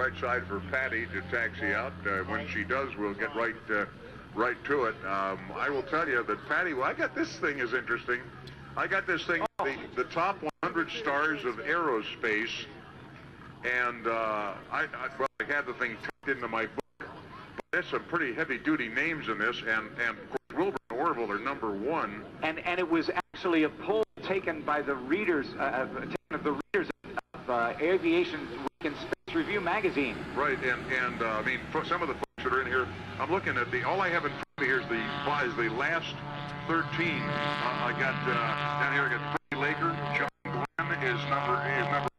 right side for Patty to taxi out. When she does, we'll get right to it. I will tell you that Patty, well, I got this thing is interesting. I got this thing, the top 100 stars of aerospace, and I had the thing tucked into my book. But there's some pretty heavy-duty names in this, and of course, Wilbur and Orville are number one. And it was actually a poll taken by the readers, of Aviation Week in Space Review magazine. Right, and I mean, for some of the folks that are in here, I'm looking at all I have in front of me here is the last 13. I got down here. I got Freddie Laker. John Glenn is number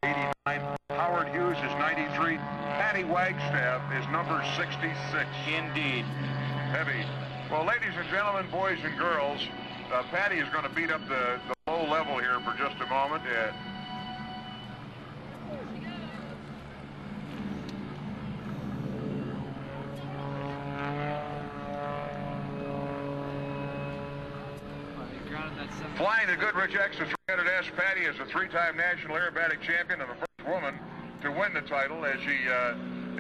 89. Howard Hughes is 93. Patty Wagstaff is number 66. Indeed. Heavy. Well, ladies and gentlemen, boys and girls, Patty is going to beat up the low level here for just a moment. Flying the Goodrich Extra 300S, Patty is a three-time national aerobatic champion and the first woman to win the title as she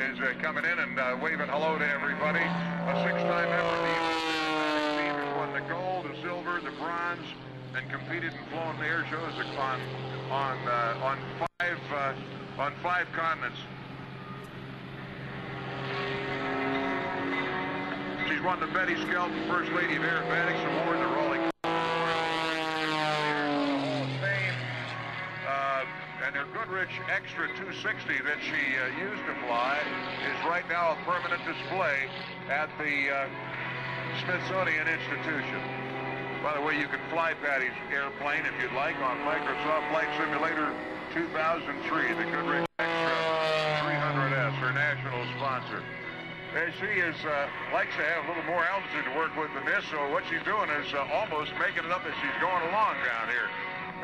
is coming in and waving hello to everybody. A six-time member of the U.S. team has won the gold, the silver, the bronze, and competed and flown the air shows on five continents. She's won the Betty Skelton First Lady of Aerobatics Award, the Raleigh and her Goodrich Extra 260 that she used to fly is right now a permanent display at the Smithsonian Institution. By the way, you can fly Patty's airplane if you'd like on Microsoft Flight Simulator 2003, the Goodrich Extra 300S, her national sponsor. She likes to have a little more altitude to work with than this, so what she's doing is almost making it up as she's going along down here.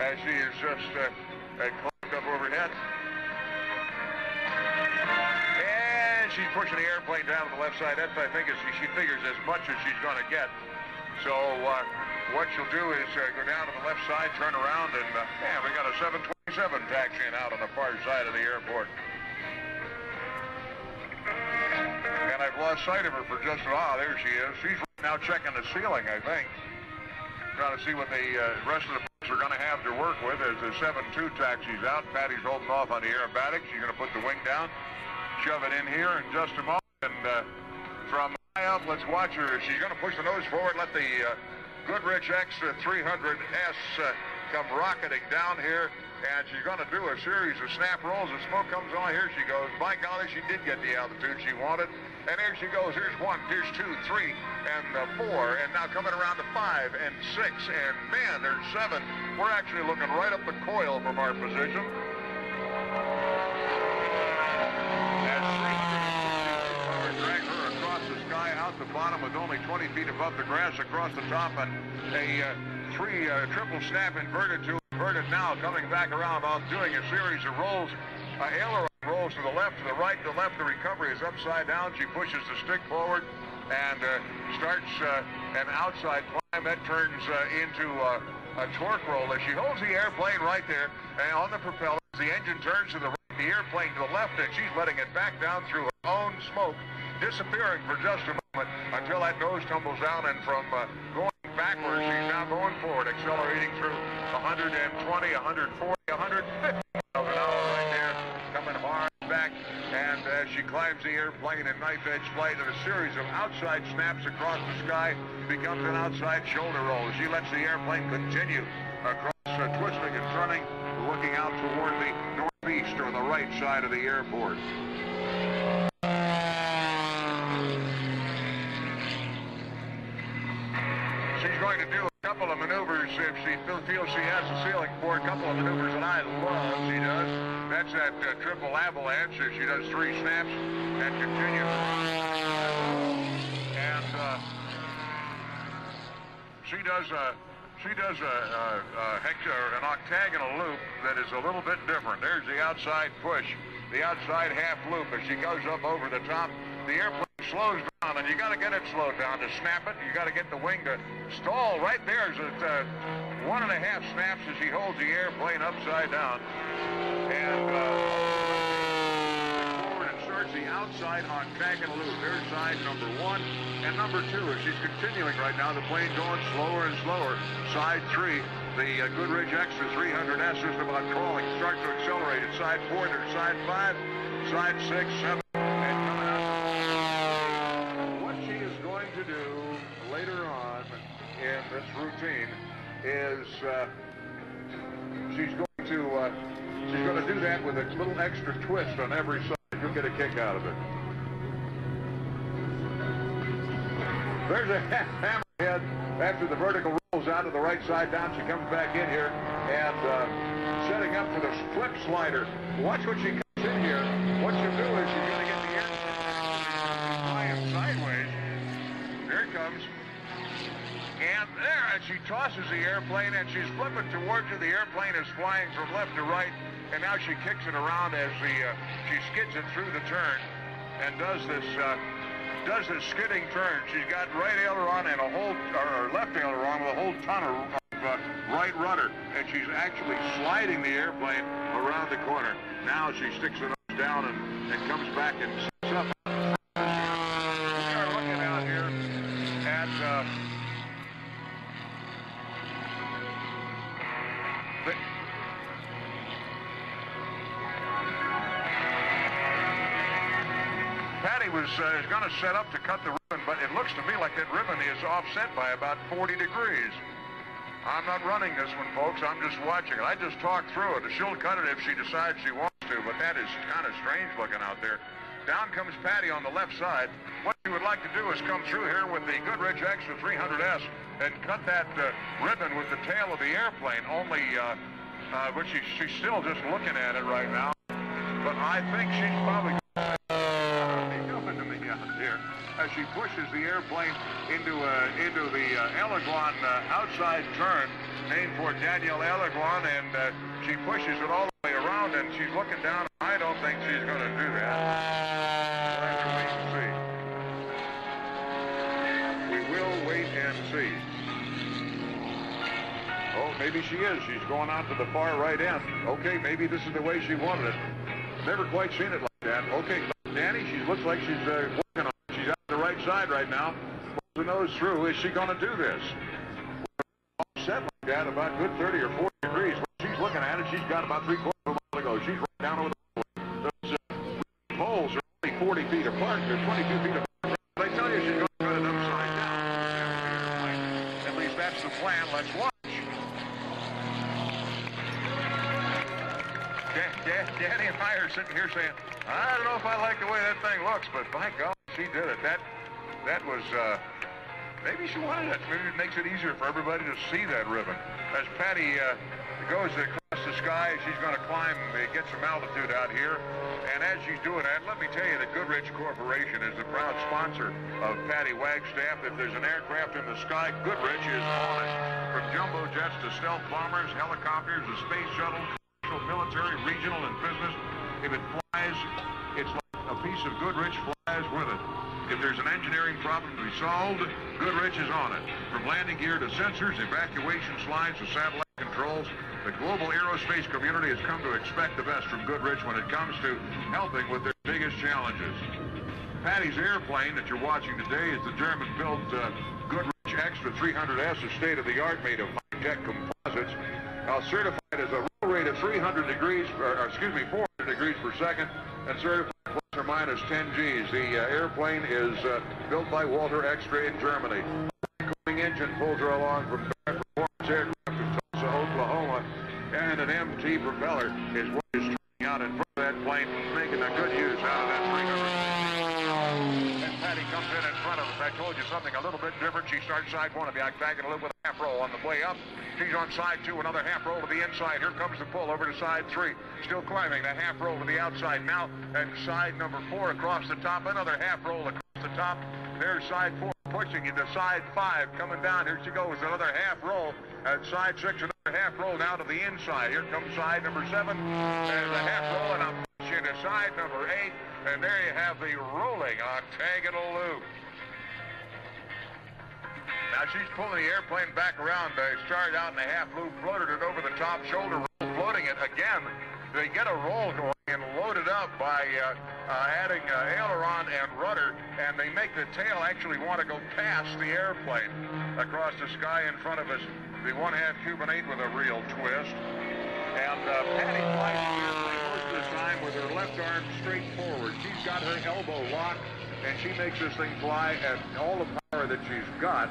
As she is just climbed up overhead. And she's pushing the airplane down to the left side. That, I think, is she figures as much as she's going to get. So what she'll do is go down to the left side, turn around, and we got a 727 taxiing out on the far side of the airport. And I've lost sight of her for just a while. There she is. She's now checking the ceiling, I think. Trying to see what the rest of the folks are going to have to work with as the 7-2 taxis out. Patty's holding off on the aerobatics. She's going to put the wing down, shove it in here in just a moment. And from high up, let's watch her. She's going to push the nose forward, let the Goodrich Extra 300S come rocketing down here. And she's going to do a series of snap rolls. The smoke comes on. Here she goes. By golly, she did get the altitude she wanted. And here she goes. Here's 1, here's 2, 3, and 4. And now coming around to 5 and 6. And man, there's 7. We're actually looking right up the coil from our position. And 360 drag her across the sky, out the bottom with only 20 feet above the grass across the top. And a triple snap inverted to inverted now, coming back around off doing a series of rolls. Aileron rolls to the left, to the right, to the left. The recovery is upside down. She pushes the stick forward and starts an outside climb that turns into a torque roll as she holds the airplane right there and on the propeller. The engine turns to the right, the airplane to the left, and she's letting it back down through her own smoke, disappearing for just a moment until that nose tumbles down, and from going backwards, she's now going forward, accelerating through 120, 140, 150 miles an hour right there, coming hard back. And as she climbs the airplane in knife-edge flight, and a series of outside snaps across the sky becomes an outside shoulder roll. She lets the airplane continue across, twisting and turning, looking out toward the northeast or the right side of the airport. She's going to do a couple of maneuvers if she feels she has the ceiling for a couple of maneuvers that I love. She does. That's that triple avalanche. She does 3 snaps and continues. And she does an octagonal loop that is a little bit different. There's the outside push, the outside half loop. As she goes up over the top, the airplane slows down, and you got to get it slowed down to snap it. You got to get the wing to stall. Right there is at 1.5 snaps as she holds the airplane upside down. And forward and There's the outside on tag and loop. There's side number 1 and number 2. As she's continuing right now, the plane going slower and slower. Side 3, the Goodrich Extra 300S is about crawling. Start to accelerate at side 4. There's side 5, side 6, 7, and coming out. What she is going to do later on in this routine is she's going to do that with a little extra twist on every side. You'll get a kick out of it. There's a hammerhead after the vertical rolls out to the right side down. She comes back in here and setting up for the flip slider. Watch what she comes in here. What she'll do is she's going to get the airplane flying sideways. There it comes. And there, and she tosses the airplane, and she's flipping towards her. The airplane is flying from left to right, and now she kicks it around as she skids it through the turn and does this skidding turn. She's got right aileron and or left aileron with a whole ton of right rudder, and she's actually sliding the airplane around the corner. Now she sticks the nose down and comes back and sits up. We are looking out here at Patty was going to set up to cut the ribbon, but it looks to me like that ribbon is offset by about 40 degrees. I'm not running this one, folks. I'm just watching it. I just talked through it. She'll cut it if she decides she wants to, but that is kind of strange looking out there. Down comes Patty on the left side. What she would like to do is come through here with the Goodrich Extra 300S and cut that ribbon with the tail of the airplane, only, but she's still just looking at it right now. But I think she's probably coming to me out here as she pushes the airplane into the Elegron outside turn, named for Danielle Elegron, and she pushes it all the way around, and she's looking down. I don't think she's going to do that. We'll have to wait and see. We will wait and see. Oh, maybe she is. She's going out to the far right end. Okay, maybe this is the way she wanted it. Never quite seen it like that. Okay, Danny, she looks like she's working on it. She's out the right side right now. Pulls the nose through. Is she going to do this? Offset like that, about good 30 or 40 degrees. When she's looking at it, she's got about 3/4 of a mile to go. She's right down over the pole. Those poles are only 40 feet apart. They're 22 feet apart. They tell you she's going to cut it upside down. At least that's the plan. Let's watch. Danny and I are sitting here saying, I don't know if I like the way that thing looks, but by God, she did it. That was, maybe she wanted it. Maybe it makes it easier for everybody to see that ribbon. As Patty goes across the sky, she's going to climb, get some altitude out here. And as she's doing that, let me tell you that Goodrich Corporation is the proud sponsor of Patty Wagstaff. If there's an aircraft in the sky, Goodrich is on it. From jumbo jets to stealth bombers, helicopters, to space shuttle, military, regional, and business. If it flies, it's like a piece of Goodrich flies with it. If there's an engineering problem to be solved, Goodrich is on it. From landing gear to sensors, evacuation slides to satellite controls, the global aerospace community has come to expect the best from Goodrich when it comes to helping with their biggest challenges. Patty's airplane that you're watching today is the German-built Goodrich Extra 300S, a state-of-the-art made of high-tech composites. Now certified as a roll rate of 300 degrees, 400 degrees per second, and certified plus or minus 10 Gs. The airplane is built by Walter Extra in Germany. The cooling engine pulls her along from performance aircraft to Tulsa, Oklahoma, and an MT propeller is what is turning out in front of that plane, making a good use out of that 300. And Patty comes in front of us. I told you something a little bit different. She starts side one, back and a little bit of half roll on the way up. She's on side 2, another half roll to the inside. Here comes the pull over to side 3. Still climbing, the half roll to the outside now. And side number 4 across the top, another half roll across the top. There's side 4 pushing into side 5. Coming down, here she goes, another half roll. At side 6, another half roll now to the inside. Here comes side number 7. There's a half roll and a push into side number 8. And there you have the rolling octagonal loop. Now she's pulling the airplane back around. They started out in a half loop, floated it over the top shoulder roll, floating it again. They get a roll going and load it up by adding aileron and rudder, and they make the tail actually want to go past the airplane across the sky in front of us. The 1/2 Cuban 8 with a real twist. And Patty flies the airplane most of the time with her left arm straight forward. She's got her elbow locked, and she makes this thing fly at all the power that she's got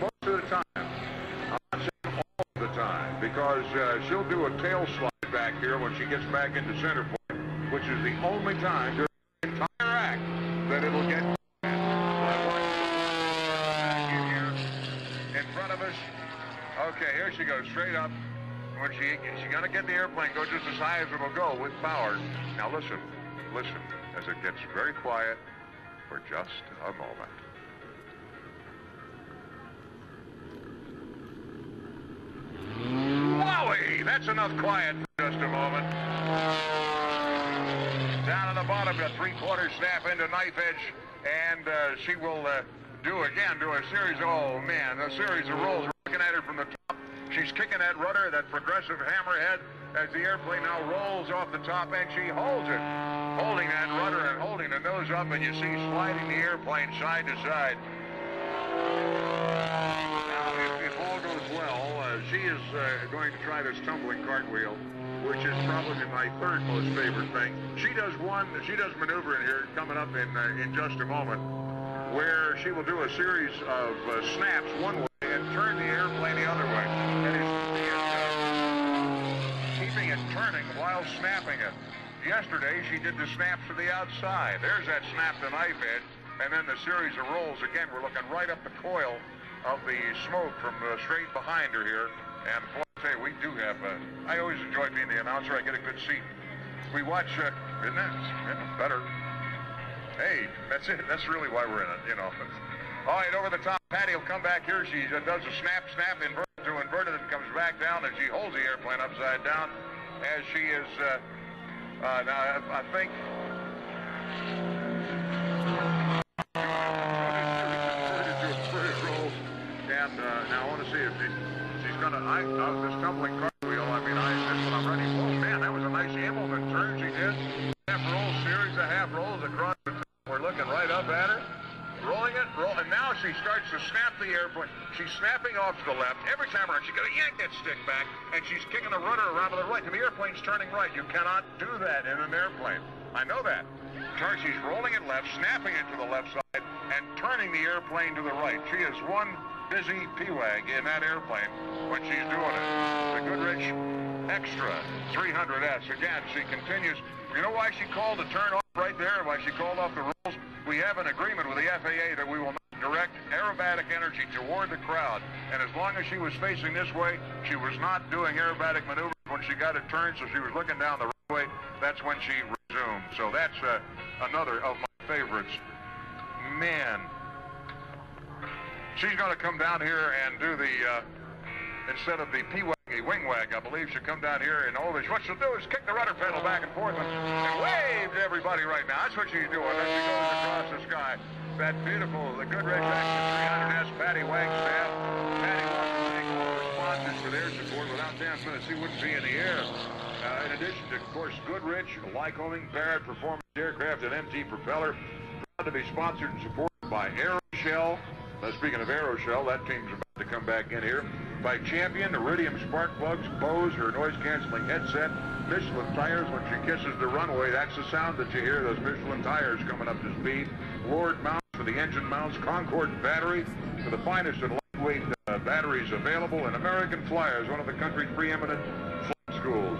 most of the time. I'm not saying all of the time, because she'll do a tail slide back here when she gets back into center point, which is the only time during the entire act that it'll get back in here in front of us. Okay, here she goes, straight up. When she's going to get the airplane go just as high as it'll go with power. Now listen as it gets very quiet for just a moment. Wowie! That's enough quiet for just a moment. Down at the bottom, a 3/4 snap into knife edge, and she will do a series, oh man, a series of rolls. We're looking at her from the top. She's kicking that rudder, that progressive hammerhead, as the airplane now rolls off the top, and she holds it, holding that rudder and holding the nose up, and you see sliding the airplane side to side. Now, if all goes well, she is going to try this tumbling cartwheel, which is probably my third most favorite thing. She does maneuver in here coming up in just a moment, where she will do a series of snaps one way and turn the airplane the other way. And keeping it turning while snapping it. Yesterday, she did the snaps to the outside. There's that snap to knife edge, and then the series of rolls. Again, we're looking right up the coil of the smoke from straight behind her here. And boy, I say, we do have, I always enjoy being the announcer. I get a good seat. We watch, isn't it? Yeah, better. Hey, that's it. That's really why we're in it, you know. All right, over the top, Patty will come back here. She does a snap, inverted to inverted, and comes back down, and she holds the airplane upside down as she is, now, I think... inverted rolls, and now I want to see if she's going to... this tumbling cartwheel, I mean, that's what I'm ready for. Oh, man, that was a nice Hamilton turn she did. Half rolls, series of half rolls across the top. We're looking right up at her. Rolling it, and now she starts to snap the airplane. She's snapping off to the left. Every time around, she's going to yank that stick back, and she's kicking the rudder around to the right. And the airplane's turning right. You cannot do that in an airplane. I know that. She's rolling it left, snapping it to the left side, and turning the airplane to the right. She is one busy P-Wag in that airplane when she's doing it. The Goodrich Extra 300S. Again, she continues. You know why she called the turn off right there, why she called off the rolls? We have an agreement with the FAA that we will not direct aerobatic energy toward the crowd. And as long as she was facing this way, she was not doing aerobatic maneuvers when she got it turned, so she was looking down the runway. That's when she resumed. So that's another of my favorites. Man. She's going to come down here and do the, instead of the P-Wag, a wing wag, I believe, she'll come down here and over. What she'll do is kick the rudder pedal back and forth and wave to everybody right now. That's what she's doing as she goes across the sky. That beautiful, the Goodrich Action 300S, Patty Wagstaff. Patty wants to thank all the sponsors for their support. Without them, she wouldn't be in the air. In addition to, of course, Goodrich, Lycoming, Barrett Performance Aircraft, and MT Propeller. Proud to be sponsored and supported by Aeroshell. Speaking of Aeroshell, that team's about to come back in here. By Champion, Iridium spark plugs, Bose, her noise-canceling headset, Michelin tires. When she kisses the runway, that's the sound that you hear, those Michelin tires coming up to speed. Lord mounts for the engine mounts, Concord battery for the finest and lightweight batteries available, and American Flyers, one of the country's preeminent flight schools.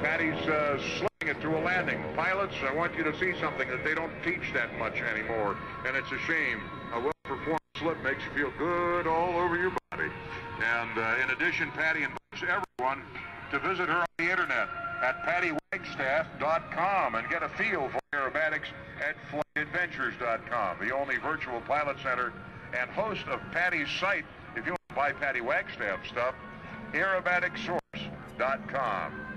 Patty's slinging it to a landing. Pilots, I want you to see something that they don't teach that much anymore, and it's a shame. A well-performed slip makes you feel good all over your body. And in addition, Patty invites everyone to visit her on the internet at pattywagstaff.com and get a feel for aerobatics at flightadventures.com, the only virtual pilot center and host of Patty's site. If you want to buy Patty Wagstaff stuff, aerobaticsource.com.